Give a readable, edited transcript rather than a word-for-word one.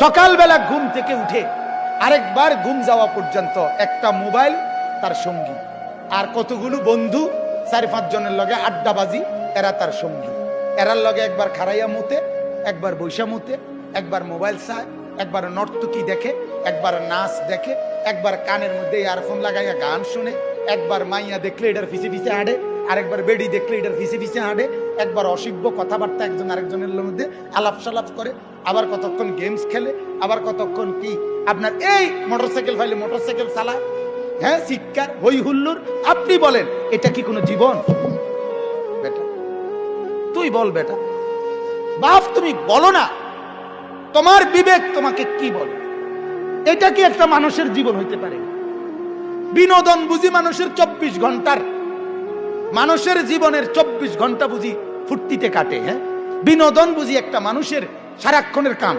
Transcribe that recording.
সকালবেলা ঘুম থেকে উঠে আরেকবার ঘুম যাওয়া পর্যন্ত একটা মোবাইল তার সঙ্গী, আর কতগুলো বন্ধু 4-5 জনের লগে আড্ডাবাজি, এরা তার সঙ্গী। এরার লগে একবার খারাইয়া মুতে, একবার বৈশা মুতে, একবার মোবাইল চায়, একবার নর্তকী দেখে, একবার নাচ দেখে, একবার কানের মধ্যে ইয়ারফোন লাগাইয়া গান শুনে, একবার মাইয়া দেখলে এটার পিছে পিছে হাঁটে, আরেকবার বেডি দেখলে এটার পিছে পিছে হাঁটে, একবার অসভ্য কথাবার্তা একজন আরেকজনের মধ্যে আলাপ সালাপ করে, আবার কতক্ষণ গেমস খেলে, আবার কতক্ষণ কি আপনার এই মোটরসাইকেল ফাইলে মোটরসাইকেল চালায়, হ্যাঁ, চিৎকার হই হুল্লুর। আপনি বলেন এটা কি কোনো জীবন? বেটা তুই বল, বেটা বাপ তুমি বলো না, তোমার বিবেক তোমাকে কি বলে? এটা কি একটা মানুষের জীবন হইতে পারে? বিনোদন বুঝি মানুষের 24 ঘন্টার, মানুষের জীবনের 24 ঘন্টা বুঝি ফুর্তিতে কাটে? হ্যাঁ, বিনোদন বুঝি একটা মানুষের সারাক্ষণের কাম?